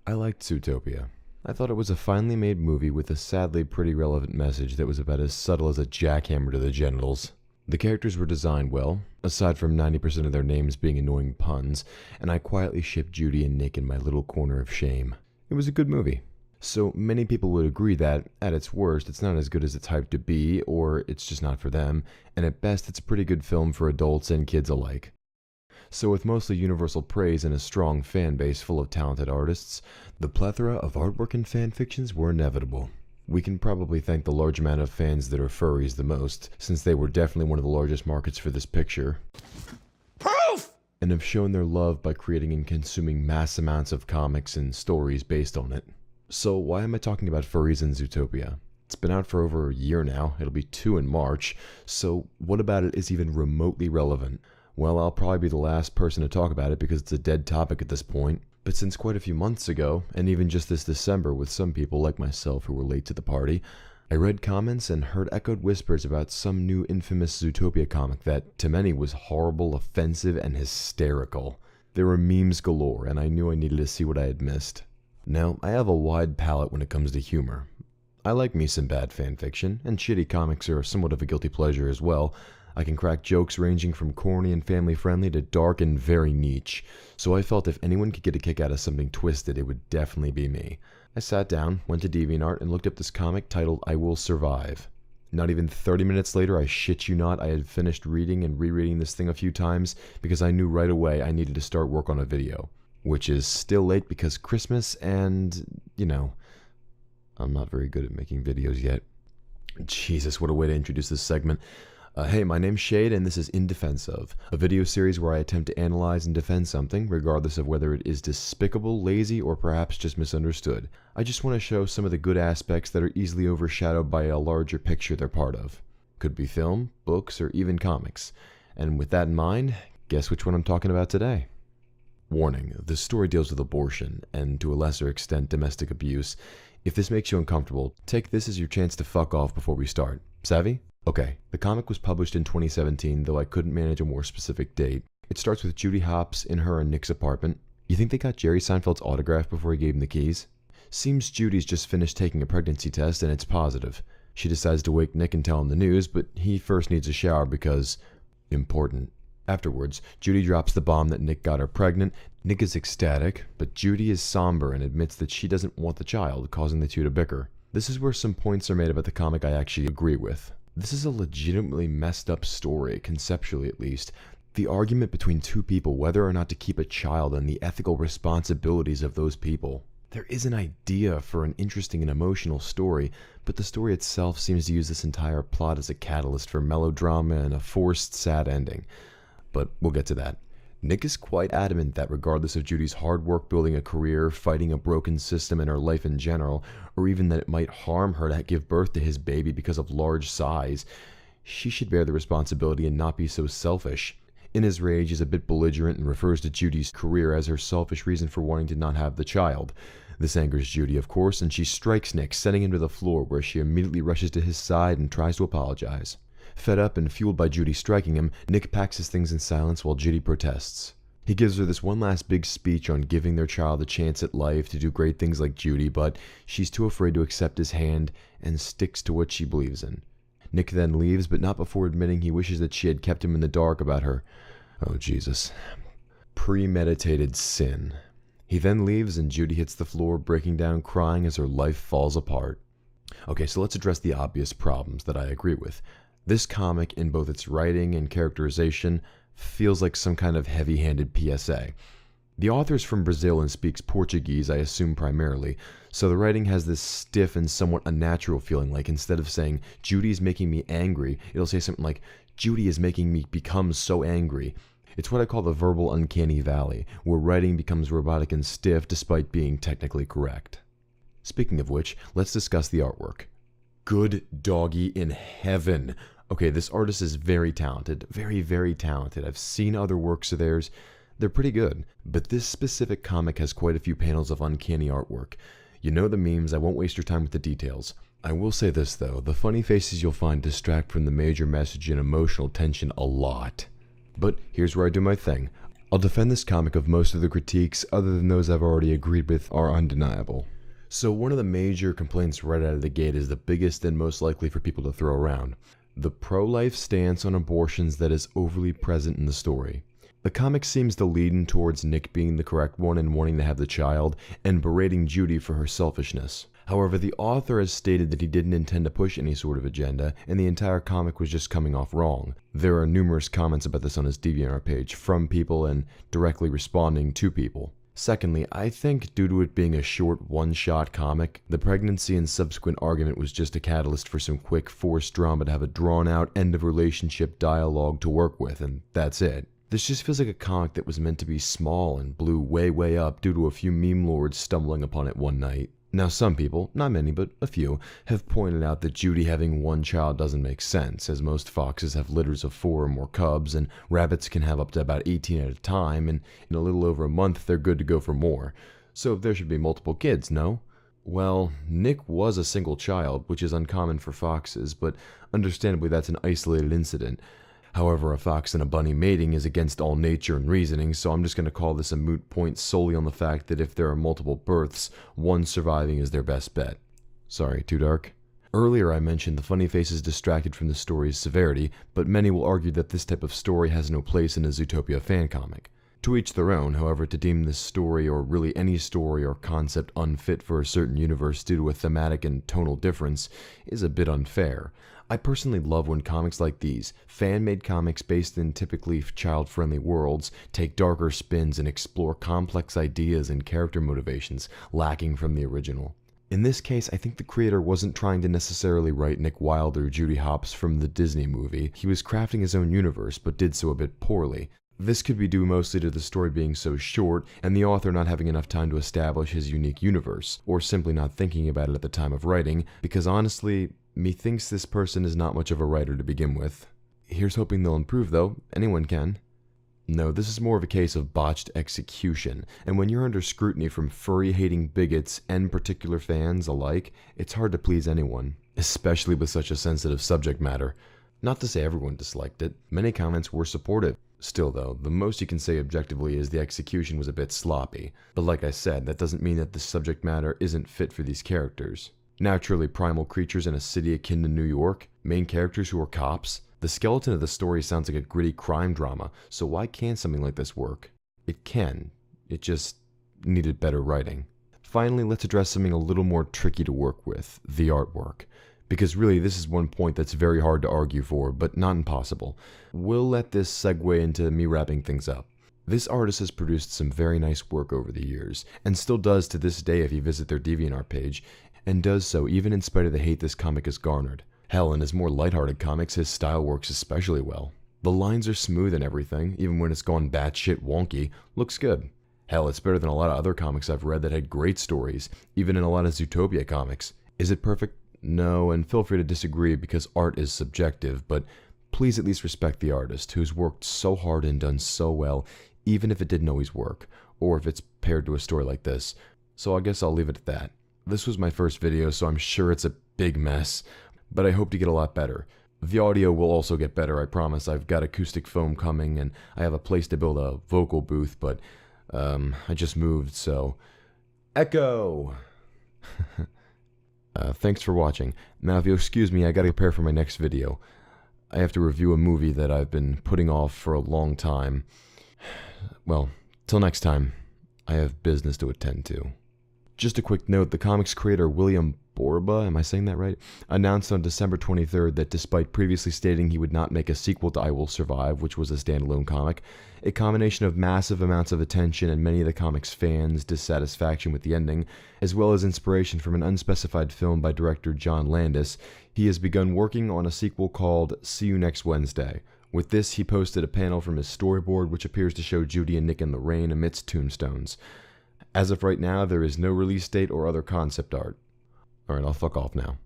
I liked Zootopia. I thought it was a finely made movie with a sadly pretty relevant message that was about as subtle as a jackhammer to the genitals. The characters were designed well, aside from 90% of their names being annoying puns, and I quietly shipped Judy and Nick in my little corner of shame. It was a good movie. So many people would agree that, at its worst, it's not as good as it's hyped to be, or it's just not for them, and at best it's a pretty good film for adults and kids alike. So with mostly universal praise and a strong fan base full of talented artists, the plethora of artwork and fan fictions were inevitable. We can probably thank the large amount of fans that are furries the most, since they were definitely one of the largest markets for this picture. Proof! And have shown their love by creating and consuming mass amounts of comics and stories based on it. So why am I talking about furries and Zootopia? It's been out for over a year now, it'll be 2 in March, so what about it is even remotely relevant? Well, I'll probably be the last person to talk about it because it's a dead topic at this point. But since quite a few months ago, and even just this December with some people like myself who were late to the party, I read comments and heard echoed whispers about some new infamous Zootopia comic that, to many, was horrible, offensive, and hysterical. There were memes galore, and I knew I needed to see what I had missed. Now, I have a wide palette when it comes to humor. I like me some bad fanfiction, and shitty comics are somewhat of a guilty pleasure as well. I can crack jokes ranging from corny and family-friendly to dark and very niche, so I felt if anyone could get a kick out of something twisted, it would definitely be me. I sat down, went to DeviantArt, and looked up this comic titled I Will Survive. Not even 30 minutes later, I shit you not, I had finished reading and rereading this thing a few times because I knew right away I needed to start work on a video. Which is still late because Christmas and, I'm not very good at making videos yet. Jesus, what a way to introduce this segment. Hey, my name's Shade, and this is In Defense Of, a video series where I attempt to analyze and defend something, regardless of whether it is despicable, lazy, or perhaps just misunderstood. I just want to show some of the good aspects that are easily overshadowed by a larger picture they're part of. Could be film, books, or even comics. And with that in mind, guess which one I'm talking about today? Warning, the story deals with abortion, and to a lesser extent domestic abuse. If this makes you uncomfortable, take this as your chance to fuck off before we start. Savvy? Okay, the comic was published in 2017, though I couldn't manage a more specific date. It starts with Judy Hopps in her and Nick's apartment. You think they got Jerry Seinfeld's autograph before he gave him the keys? Seems Judy's just finished taking a pregnancy test and it's positive. She decides to wake Nick and tell him the news, but he first needs a shower because... important. Afterwards, Judy drops the bomb that Nick got her pregnant. Nick is ecstatic, but Judy is somber and admits that she doesn't want the child, causing the two to bicker. This is where some points are made about the comic I actually agree with. This is a legitimately messed up story, conceptually at least. The argument between two people whether or not to keep a child and the ethical responsibilities of those people. There is an idea for an interesting and emotional story, but the story itself seems to use this entire plot as a catalyst for melodrama and a forced, sad ending. But we'll get to that. Nick is quite adamant that regardless of Judy's hard work building a career, fighting a broken system in her life in general, or even that it might harm her to give birth to his baby because of large size, she should bear the responsibility and not be so selfish. In his rage, he's a bit belligerent and refers to Judy's career as her selfish reason for wanting to not have the child. This angers Judy, of course, and she strikes Nick, sending him to the floor, where she immediately rushes to his side and tries to apologize. Fed up and fueled by Judy striking him, Nick packs his things in silence while Judy protests. He gives her this one last big speech on giving their child a chance at life to do great things like Judy, but she's too afraid to accept his hand and sticks to what she believes in. Nick then leaves, but not before admitting he wishes that she had kept him in the dark about her. Oh, Jesus. Premeditated sin. He then leaves and Judy hits the floor, breaking down crying as her life falls apart. Okay, so let's address the obvious problems that I agree with. This comic, in both its writing and characterization, feels like some kind of heavy-handed PSA. The author is from Brazil and speaks Portuguese, I assume primarily, so the writing has this stiff and somewhat unnatural feeling, like instead of saying, Judy is making me angry, it'll say something like, Judy is making me become so angry. It's what I call the verbal uncanny valley, where writing becomes robotic and stiff despite being technically correct. Speaking of which, let's discuss the artwork. Good doggy in heaven. Okay, this artist is very talented. Very, very talented. I've seen other works of theirs. They're pretty good. But this specific comic has quite a few panels of uncanny artwork. You know the memes, I won't waste your time with the details. I will say this though, the funny faces you'll find distract from the major message and emotional tension a lot. But here's where I do my thing. I'll defend this comic of most of the critiques, other than those I've already agreed with, are undeniable. So one of the major complaints right out of the gate is the biggest and most likely for people to throw around: the pro-life stance on abortions that is overly present in the story. The comic seems to lean towards Nick being the correct one and wanting to have the child, and berating Judy for her selfishness. However, the author has stated that he didn't intend to push any sort of agenda, and the entire comic was just coming off wrong. There are numerous comments about this on his DeviantArt page from people and directly responding to people. Secondly, I think due to it being a short one-shot comic, the pregnancy and subsequent argument was just a catalyst for some quick forced drama to have a drawn-out end-of-relationship dialogue to work with, and that's it. This just feels like a comic that was meant to be small and blew way up due to a few meme lords stumbling upon it one night. Now some people, not many but a few, have pointed out that Judy having one child doesn't make sense, as most foxes have litters of 4 or more cubs, and rabbits can have up to about 18 at a time, and in a little over a month they're good to go for more. So there should be multiple kids, no? Well, Nick was a single child, which is uncommon for foxes, but understandably that's an isolated incident. However, a fox and a bunny mating is against all nature and reasoning, so I'm just going to call this a moot point solely on the fact that if there are multiple births, one surviving is their best bet. Sorry, too dark? Earlier I mentioned the funny faces distracted from the story's severity, but many will argue that this type of story has no place in a Zootopia fan comic. To each their own, however, to deem this story, or really any story or concept, unfit for a certain universe due to a thematic and tonal difference is a bit unfair. I personally love when comics like these, fan-made comics based in typically child-friendly worlds, take darker spins and explore complex ideas and character motivations lacking from the original. In this case, I think the creator wasn't trying to necessarily write Nick Wilde or Judy Hopps from the Disney movie. He was crafting his own universe, but did so a bit poorly. This could be due mostly to the story being so short, and the author not having enough time to establish his unique universe, or simply not thinking about it at the time of writing, because honestly, methinks this person is not much of a writer to begin with. Here's hoping they'll improve though, anyone can. No, this is more of a case of botched execution, and when you're under scrutiny from furry-hating bigots and particular fans alike, it's hard to please anyone, especially with such a sensitive subject matter. Not to say everyone disliked it, many comments were supportive. Still though, the most you can say objectively is the execution was a bit sloppy, but like I said, that doesn't mean that the subject matter isn't fit for these characters. Naturally primal creatures in a city akin to New York, main characters who are cops. The skeleton of the story sounds like a gritty crime drama, so why can't something like this work? It can. It just needed better writing. Finally, let's address something a little more tricky to work with, the artwork. Because really, this is one point that's very hard to argue for, but not impossible. We'll let this segue into me wrapping things up. This artist has produced some very nice work over the years, and still does to this day if you visit their DeviantArt page, and does so even in spite of the hate this comic has garnered. Hell, in his more lighthearted comics, his style works especially well. The lines are smooth and everything, even when it's gone batshit wonky, looks good. Hell, it's better than a lot of other comics I've read that had great stories, even in a lot of Zootopia comics. Is it perfect? No, and feel free to disagree because art is subjective, but please at least respect the artist who's worked so hard and done so well, even if it didn't always work, or if it's paired to a story like this. So I guess I'll leave it at that. This was my first video, so I'm sure it's a big mess, but I hope to get a lot better. The audio will also get better, I promise. I've got acoustic foam coming, and I have a place to build a vocal booth, but I just moved, so... Echo! Thanks for watching. Now, if you'll excuse me, I gotta prepare for my next video. I have to review a movie that I've been putting off for a long time. Well, till next time, I have business to attend to. Just a quick note, the comics creator William Borba, am I saying that right, announced on December 23rd that despite previously stating he would not make a sequel to I Will Survive, which was a standalone comic, a combination of massive amounts of attention and many of the comic's fans' dissatisfaction with the ending, as well as inspiration from an unspecified film by director John Landis, he has begun working on a sequel called See You Next Wednesday. With this, he posted a panel from his storyboard which appears to show Judy and Nick in the rain amidst tombstones. As of right now, there is no release date or other concept art. Alright, I'll fuck off now.